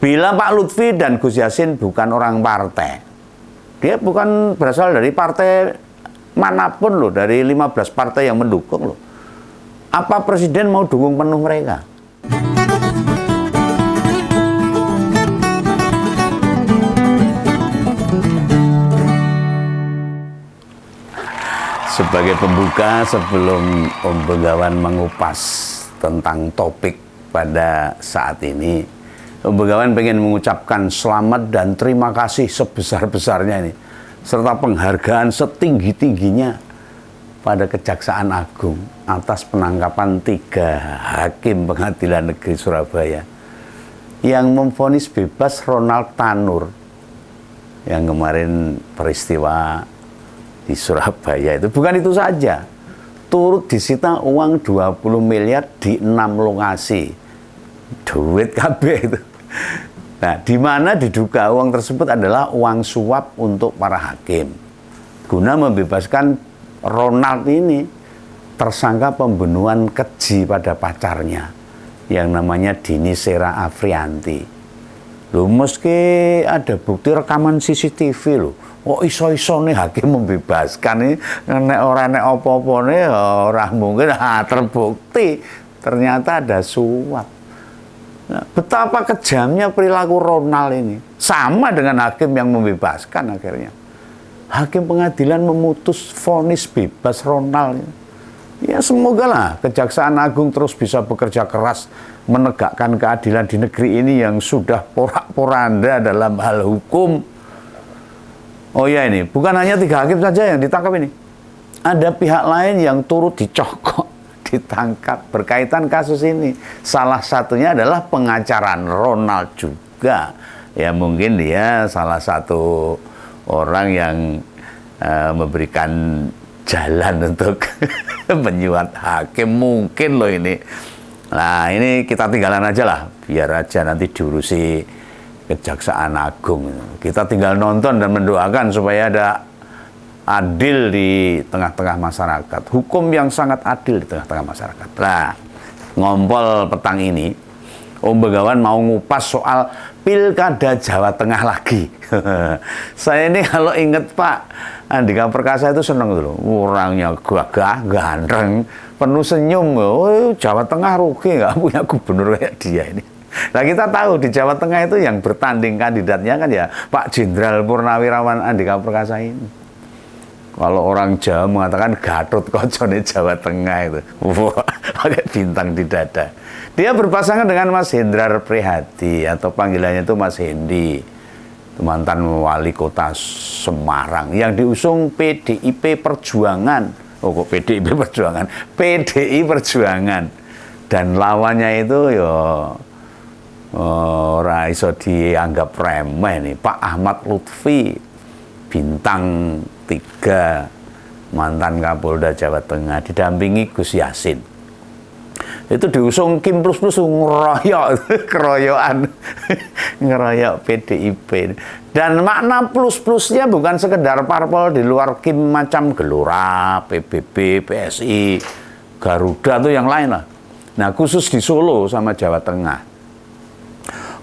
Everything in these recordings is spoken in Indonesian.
Bila Pak Lutfi dan Gus Yassin bukan orang partai, dia bukan berasal dari partai manapun loh, dari 15 partai yang mendukung loh. Apa presiden mau dukung penuh mereka? Sebagai pembuka, sebelum Om Begawan mengupas tentang topik pada saat ini, Om Begawan pengen mengucapkan selamat dan terima kasih sebesar-besarnya ini, serta penghargaan setinggi-tingginya pada Kejaksaan Agung atas penangkapan 3 hakim Pengadilan Negeri Surabaya yang memvonis bebas Ronald Tanur yang kemarin peristiwa di Surabaya itu. Bukan itu saja, turut disita uang 20 miliar di 6 lokasi, duit KB itu. Nah, di mana diduga uang tersebut adalah uang suap untuk para hakim guna membebaskan Ronald ini, tersangka pembunuhan keji pada pacarnya yang namanya Dini Sera Afrianti. Loh, meski ada bukti rekaman CCTV loh, kok iso-iso nih hakim membebaskan ini, nek ora nek apa-apa nih ora mungkin terbukti ternyata ada suap. Nah, betapa kejamnya perilaku Ronald ini, sama dengan hakim yang membebaskan akhirnya. Hakim pengadilan memutus vonis bebas Ronald. Ya semoga lah Kejaksaan Agung terus bisa bekerja keras menegakkan keadilan di negeri ini yang sudah porak-poranda dalam hal hukum. Oh ya, ini bukan hanya 3 hakim saja yang ditangkap ini. Ada pihak lain yang turut dicokok, ditangkap berkaitan kasus ini. Salah satunya adalah pengacara Ronald juga. Ya mungkin dia salah satu orang yang memberikan jalan untuk menyuap hakim mungkin loh ini. Nah ini kita tinggalan aja lah, biar aja nanti diurusi Kejaksaan Agung. Kita tinggal nonton dan mendoakan supaya ada adil di tengah-tengah masyarakat, hukum yang sangat adil di tengah-tengah masyarakat. Nah, ngompol petang ini Om Begawan mau ngupas soal Pilkada Jawa Tengah lagi. Saya ini kalau inget Pak Andika Perkasa itu seneng dulu, orangnya gagah, ganteng, penuh senyum. Oh, Jawa Tengah rugi nggak punya gubernur kayak dia ini. Nah kita tahu di Jawa Tengah itu yang bertanding kandidatnya kan ya Pak Jenderal Purnawirawan Andika Perkasa ini. Kalau orang Jawa mengatakan Gatot Kocone Jawa Tengah itu, wah, pakai bintang di dada. Dia berpasangan dengan Mas Hendrar Prihadi atau panggilannya itu Mas Hendi, mantan wali kota Semarang yang diusung PDIP Perjuangan. Oh kok PDIP Perjuangan? PDI Perjuangan. Dan lawannya itu ya ora iso dianggap remeh nih, Pak Ahmad Lutfi, bintang 3, mantan Kapolda Jawa Tengah, didampingi Gus Yassin. Itu diusung Kim Plus Plus ngeroyok, keroyokan, ngeroyok PDIP. Dan makna plus-plusnya bukan sekedar parpol di luar Kim macam Gelora, PBB, PSI, Garuda tuh yang lain lah. Nah khusus di Solo sama Jawa Tengah,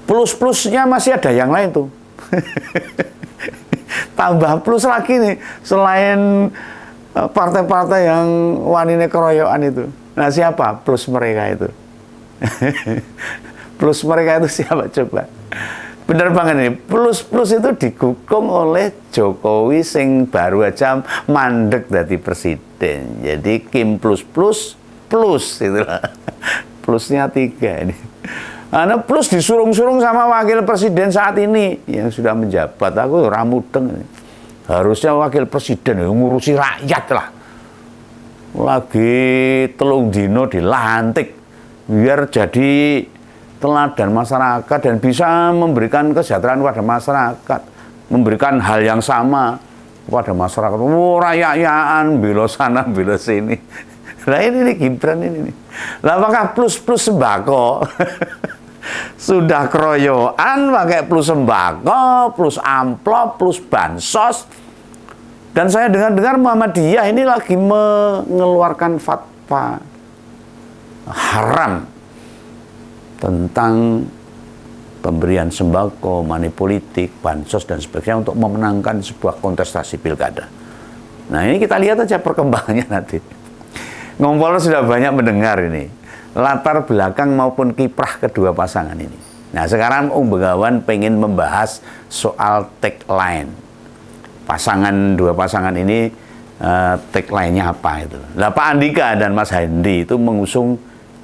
plus-plusnya masih ada yang lain tuh. Tambah plus lagi nih, selain partai-partai yang wanine keroyokan itu. Nah siapa plus mereka itu? Plus mereka itu siapa coba? Bener banget nih, plus-plus itu didukung oleh Jokowi sing baru aja mandek dari presiden. Jadi Kim plus itulah. Plusnya 3 ini. Karena plus disurung-surung sama wakil presiden saat ini yang sudah menjabat. Aku ramudeng ini. Harusnya wakil presiden ngurusi rakyat lah. Lagi telung dino dilantik biar jadi teladan masyarakat dan bisa memberikan kesejahteraan kepada masyarakat, memberikan hal yang sama kepada masyarakat. Rakyat-rakyaan bilo sana bilo sini. Nah ini Gibran ini. Lah apakah plus sembako? Sudah keroyokan pakai plus sembako, plus amplop, plus bansos. Dan saya dengar Muhammadiyah ini lagi mengeluarkan fatwa haram tentang pemberian sembako, money politik, bansos dan sebagainya untuk memenangkan sebuah kontestasi pilkada. Nah ini kita lihat aja perkembangannya nanti. Ngompol sudah banyak mendengar ini latar belakang maupun kiprah kedua pasangan ini. Nah sekarang Begawan pengen membahas soal tagline. Dua pasangan ini tagline-nya apa itu. Nah, Pak Andika dan Mas Hendy itu mengusung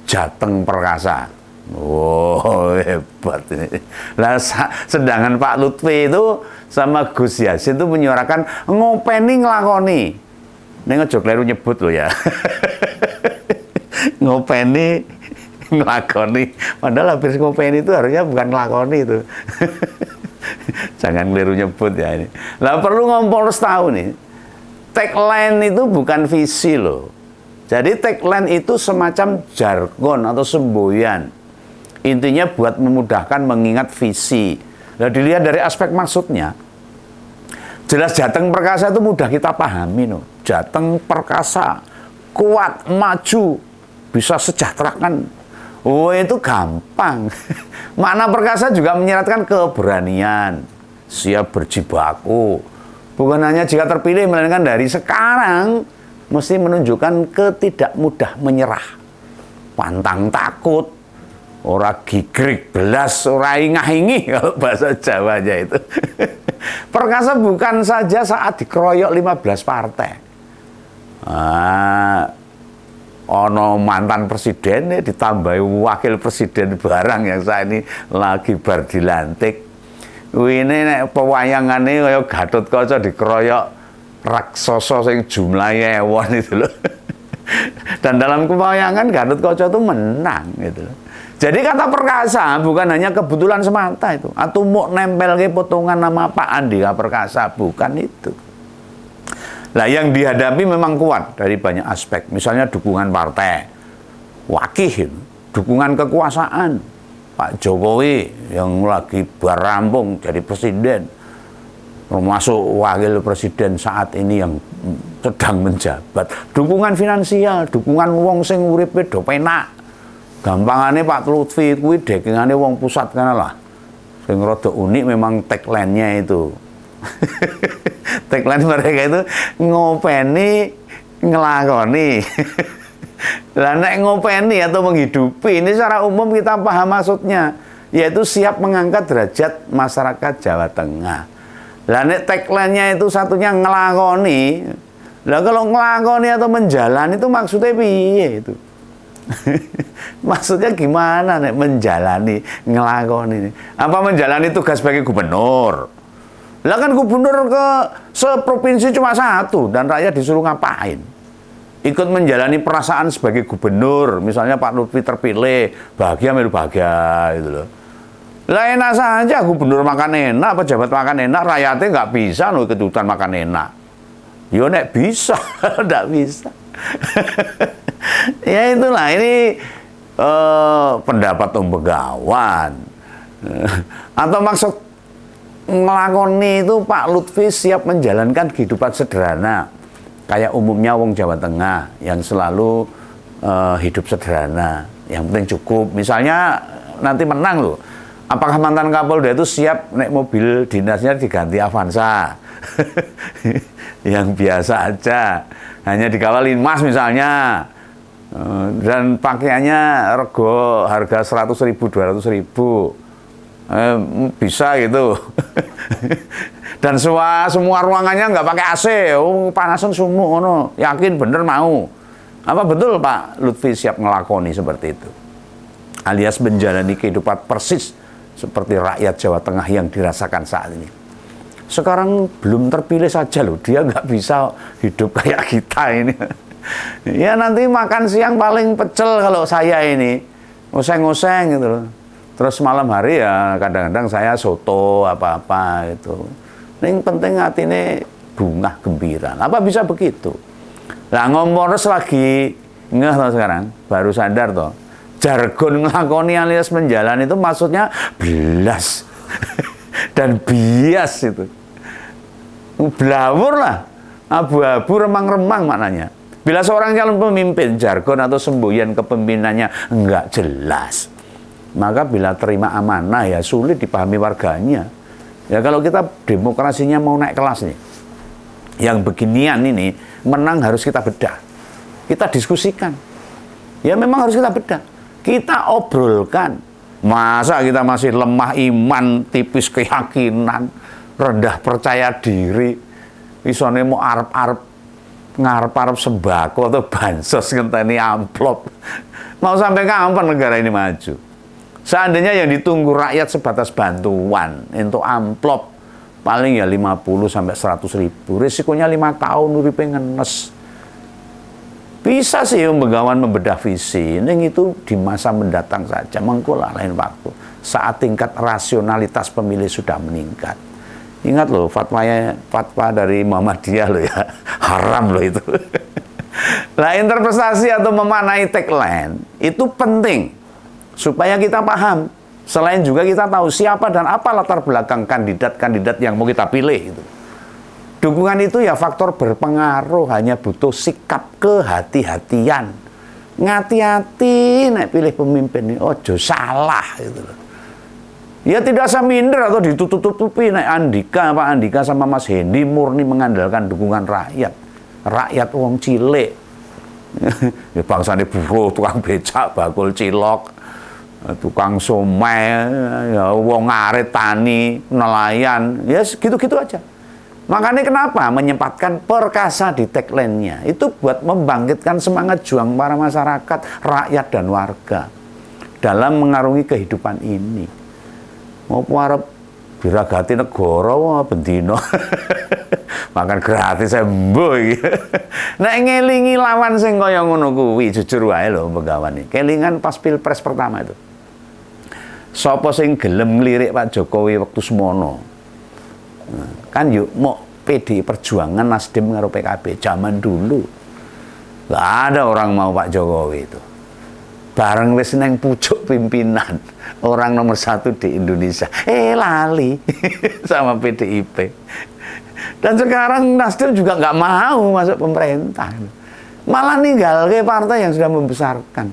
Jateng Perkasa. Oh hebat ini. Nah, sedangkan Pak Lutfi itu sama Gus Yassin itu menyuarakan ngopeni ngelakoni. Ini ngejok kleru nyebut loh ya. Ngopeni ngelakoni. Padahal habis ngopeni itu harusnya bukan ngelakoni itu. Jangan keliru nyebut ya ini. Lah perlu Kompolnas tahu nih. Tagline itu bukan visi loh. Jadi tagline itu semacam jargon atau semboyan. Intinya buat memudahkan mengingat visi. Nah, dilihat dari aspek maksudnya. Jelas Jateng Perkasa itu mudah kita pahami no. Jateng Perkasa, kuat, maju, bisa sejahterakan. Oh itu gampang. Makna perkasa juga menyeratkan keberanian, siap berjibaku. Bukan hanya jika terpilih, melainkan dari sekarang mesti menunjukkan ketidak mudah menyerah, pantang takut, ora gigrik belas, ora ingah-ingih kalau bahasa Jawanya itu. Perkasa bukan saja saat dikeroyok 15 partai. Ono mantan presiden nih ditambahi wakil presiden barang yang saya ini lagi bar dilantik. Ini nek pewayangannya kayak Gatotkaca dikeroyok raksasa sing jumlahnya ewon itu loh. Dan dalam pewayangan Gatotkaca itu menang gitu loh. Jadi kata perkasa bukan hanya kebetulan semata itu, atau mau nempel ke potongan nama Pak Andika Perkasa, bukan itu. Nah yang dihadapi memang kuat dari banyak aspek, misalnya dukungan partai, wakil, dukungan kekuasaan, Pak Jokowi yang lagi berampung jadi presiden, termasuk wakil presiden saat ini yang sedang menjabat, dukungan finansial, dukungan wong sing uripe do penak. Gampangane Pak Lutfi kuwi dekingane wong pusat kana lah. Sing rada unik memang tagline-nya itu. Tagline mereka itu ngopeni ngelakoni. Lah nek ngopeni atau menghidupi ini secara umum kita paham maksudnya, yaitu siap mengangkat derajat masyarakat Jawa Tengah. Lah nek tagline-nya itu satunya ngelakoni. Lah kalau ngelakoni atau menjalani itu maksudnya piye itu? Maksudnya gimana nek menjalani, ngelakoni? Apa menjalani tugas sebagai gubernur? Lah kan gubernur ke seprovinsi cuma satu dan rakyat disuruh ngapain? Ikut menjalani perasaan sebagai gubernur, misalnya Pak Lutfi terpilih, bahagia melu bahagia gitu loh. Lah enak saja gubernur makan enak, pejabat makan enak, rakyatnya nggak bisa loh ikut-ikutan makan enak. Yo nek bisa, nggak bisa. Ya itulah ini pendapat Begawan. Atau maksud ngelakoni itu Pak Lutfi siap menjalankan kehidupan sederhana kayak umumnya wong Jawa Tengah yang selalu hidup sederhana, yang penting cukup. Misalnya nanti menang loh, apakah mantan Kapolda itu siap naik mobil dinasnya diganti Avanza yang biasa aja, hanya dikawal Linmas misalnya, dan pakaiannya rego harga 100.000 200.000, bisa gitu. Dan semua ruangannya nggak pakai AC, panasan sumuk, yakin bener mau. Apa betul Pak Lutfi siap ngelakoni seperti itu, alias menjalani kehidupan persis seperti rakyat Jawa Tengah yang dirasakan saat ini? Sekarang belum terpilih saja loh, dia nggak bisa hidup kayak kita ini. Ya nanti makan siang paling pecel kalau saya ini, ngoseng-ngoseng gitu loh. Terus malam hari ya kadang-kadang saya soto apa-apa itu. Yang penting hati ini bunga gembira. Apa bisa begitu? Nah Kompolnas lagi ngeh loh sekarang, baru sadar toh. Jargon ngelakoni alias menjalani itu maksudnya belas dan bias itu. Blawur lah, abu-abu remang-remang maknanya. Bila seorang calon pemimpin jargon atau semboyan kepemimpinannya enggak jelas, Maka bila terima amanah ya sulit dipahami warganya. Ya kalau kita demokrasinya mau naik kelas nih, yang beginian ini menang harus kita bedah. Kita diskusikan. Ya memang harus kita bedah. Kita obrolkan. Masa kita masih lemah iman, tipis keyakinan, rendah percaya diri, isone mau arep-arep ngarep-arep sembako atau bansos ngenteni amplop. Mau sampai kapan negara ini maju? Seandainya yang ditunggu rakyat sebatas bantuan untuk amplop paling ya 50 sampai 100 ribu. Risikonya 5 tahun uripe ngenes. Bisa sih Begawan membedah visi, ini itu di masa mendatang saja, mengkulah lain waktu. Saat tingkat rasionalitas pemilih sudah meningkat. Ingat loh, fatwa dari Muhammadiyah loh ya, haram loh itu. Nah, interpretasi atau memaknai tagline itu penting supaya kita paham. Selain juga kita tahu siapa dan apa latar belakang kandidat-kandidat yang mau kita pilih itu. Dukungan itu ya faktor berpengaruh, hanya butuh sikap kehati-hatian. Ngati-hati nek pilih pemimpin ini, ojo salah gitu loh. Ya tidak usah minder atau ditutup-tutupi nek Pak Andika sama Mas Hendi murni mengandalkan dukungan rakyat. Rakyat wong cilik. Ya bangsane buruh, tukang becak, bakul cilok, tukang somai, ya wong ngarit, tani, nelayan, ya gitu-gitu aja. Makanya kenapa menyempatkan perkasa di tagline-nya? Itu buat membangkitkan semangat juang para masyarakat, rakyat dan warga dalam mengarungi kehidupan ini. Mau arep diragati negara wah bendino. Makan gratis embo iki. Nek ngelingi lawan sing kaya ngono kuwi jujur wae lho Begawan iki. Kelingan pas Pilpres pertama itu. Sapa sing gelem ngelirik Pak Jokowi waktu semono? Kan yuk mau PDI Perjuangan, Nasdem karo PKB zaman dulu. Nggak ada orang mau Pak Jokowi itu. Bareng wis neng pucuk pimpinan, orang nomor 1 di Indonesia. Lali sama PDIP. Dan sekarang Nasdem juga nggak mau masuk pemerintah. Malah ninggal ke partai yang sudah membesarkan.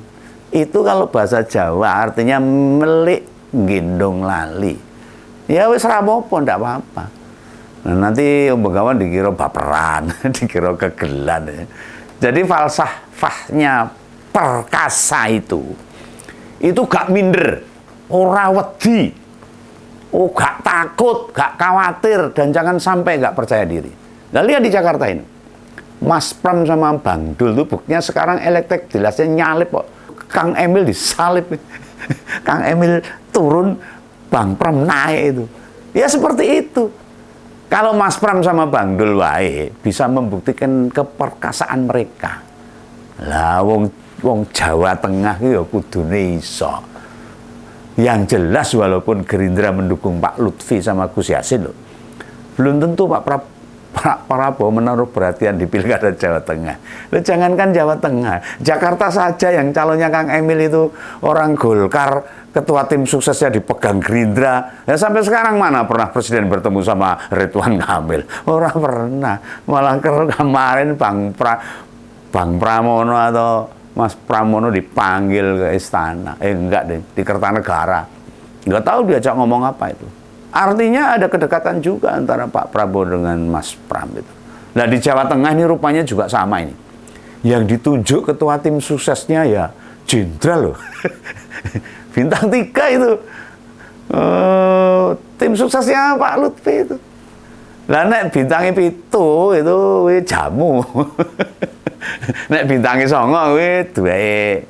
Itu kalau bahasa Jawa artinya melik gendong lali. Ya wis rapopo ndak apa-apa. Nah, nanti Begawan dikira baperan, dikira kegelan. Jadi falsafahnya perkasa itu gak minder, ora wedi, gak takut, gak khawatir, dan jangan sampai gak percaya diri. Nah, lihat di Jakarta ini, Mas Pram sama Bang Dul itu buktinya sekarang elektabilitasnya nyalip kok. Kang Emil disalip, Kang Emil turun, Bang Pram naik itu. Ya seperti itu. Kalau Mas Pram sama Bang Dul wae bisa membuktikan keperkasaan mereka. Lah wong Jawa Tengah itu ya kudune iso. Yang jelas walaupun Gerindra mendukung Pak Lutfi sama Gus Yassin loh, belum tentu Pak Prabowo menaruh perhatian di Pilkada Jawa Tengah. Loh, jangankan Jawa Tengah, Jakarta saja yang calonnya Kang Emil itu orang Golkar, ketua tim suksesnya dipegang Gerindra. Ya sampai sekarang mana pernah presiden bertemu sama Ridwan Kamil? Orang pernah. Malah kemarin Bang Pramono atau Mas Pramono dipanggil ke istana. Enggak deh, di Kertanegara. Enggak tahu diajak ngomong apa itu. Artinya ada kedekatan juga antara Pak Prabowo dengan Mas Pram itu. Nah di Jawa Tengah ini rupanya juga sama ini. Yang ditunjuk ketua tim suksesnya ya jenderal loh. Bintang 3 itu. Tim suksesnya Pak Lutfi itu. Lah nek bintangnya 7 itu jamu. Nek bintangnya 9 duwe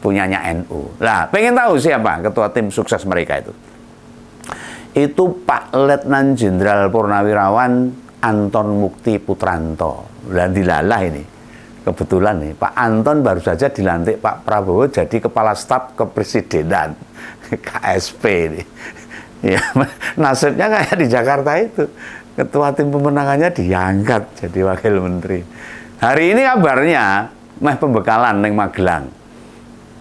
punyanya NU. Lah pengen tahu siapa ketua tim sukses mereka itu? Itu Pak Letnan Jenderal Purnawirawan Anton Mukti Putranto. Dan dilalah ini. Kebetulan nih, Pak Anton baru saja dilantik Pak Prabowo jadi Kepala Staf Kepresidenan. KSP ini. Ya, nasibnya kayak di Jakarta itu. Ketua tim pemenangannya diangkat jadi Wakil Menteri. Hari ini kabarnya, pembekalan neng Magelang.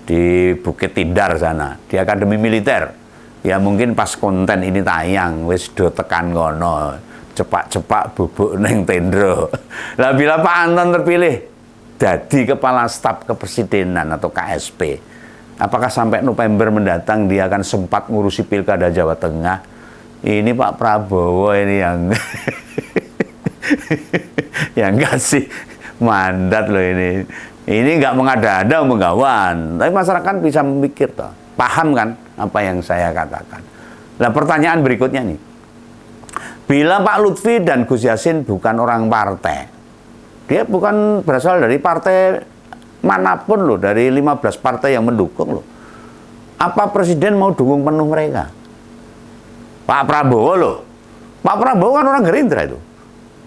Di Bukit Tindar sana, di Akademi Militer. Ya mungkin pas konten ini tayang wis do tekan ngono, cepak-cepak bubuk neng tendro. Lah bila Pak Anton terpilih jadi Kepala Staf Kepresidenan atau KSP, Apakah sampai November mendatang dia akan sempat ngurusi pilkada Jawa Tengah? Ini Pak Prabowo ini yang yang kasih mandat loh ini. Ini nggak mengada-ada Begawan, tapi masyarakat bisa memikir toh, paham kan apa yang saya katakan. Nah pertanyaan berikutnya nih, bila Pak Lutfi dan Gus Yassin bukan orang partai, dia bukan berasal dari partai manapun loh, dari 15 partai yang mendukung loh. Apa presiden mau dukung penuh mereka? Pak Prabowo loh. Pak Prabowo kan orang Gerindra itu.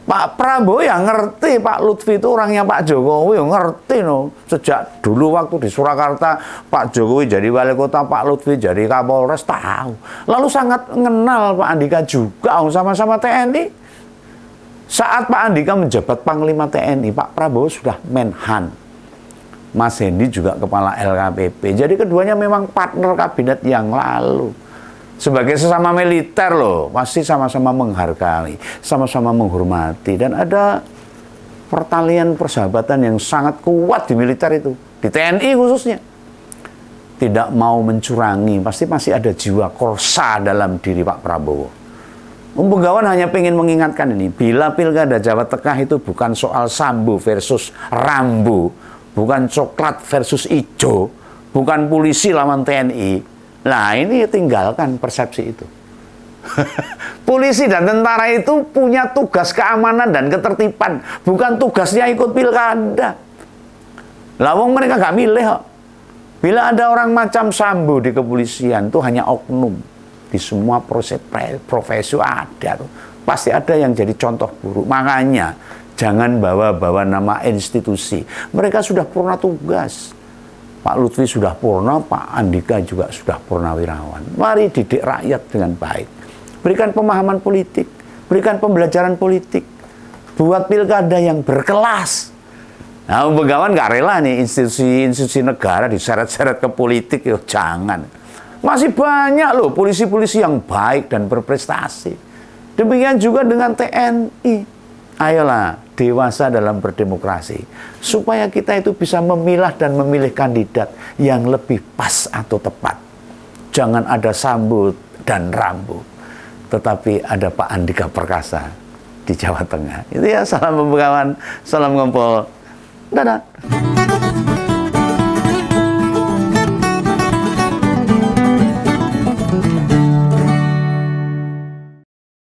Pak Prabowo yang ngerti Pak Lutfi itu orangnya Pak Jokowi, yang ngerti no. Sejak dulu waktu di Surakarta, Pak Jokowi jadi wali kota, Pak Lutfi jadi Kapolres, tahu. Lalu sangat mengenal Pak Andika juga, sama-sama TNI. Saat Pak Andika menjabat Panglima TNI, Pak Prabowo sudah Menhan. Mas Hendy juga kepala LKPP. Jadi keduanya memang partner kabinet yang lalu. Sebagai sesama militer loh, pasti sama-sama menghargai, sama-sama menghormati. Dan ada pertalian persahabatan yang sangat kuat di militer itu. Di TNI khususnya. Tidak mau mencurangi, pasti masih ada jiwa korsa dalam diri Pak Prabowo. Begawan hanya ingin mengingatkan ini, bila pilkada Jawa Tengah itu bukan soal Sambo versus Rambo, bukan coklat versus ijo, bukan polisi lawan TNI. Nah ini tinggalkan persepsi itu. Polisi dan tentara itu punya tugas keamanan dan ketertiban, bukan tugasnya ikut pilkada. Lawang mereka gak milih kok. Bila ada orang macam Sambo di kepolisian, itu hanya oknum. Di semua proses profesi ada tuh. Pasti ada yang jadi contoh buruk. Makanya jangan bawa-bawa nama institusi. Mereka sudah purna tugas. Pak Lutfi sudah purna, Pak Andika juga sudah purnawirawan. Mari didik rakyat dengan baik. Berikan pemahaman politik, berikan pembelajaran politik. Buat pilkada yang berkelas. Nah, Begawan nggak rela nih institusi negara diseret-seret ke politik, yo jangan. Masih banyak loh polisi-polisi yang baik dan berprestasi. Demikian juga dengan TNI. Ayolah, dewasa dalam berdemokrasi. Supaya kita itu bisa memilah dan memilih kandidat yang lebih pas atau tepat. Jangan ada Sambo dan Rambo. Tetapi ada Pak Andika Perkasa di Jawa Tengah. Itu ya, salam Begawan, salam ngompol. Dadah.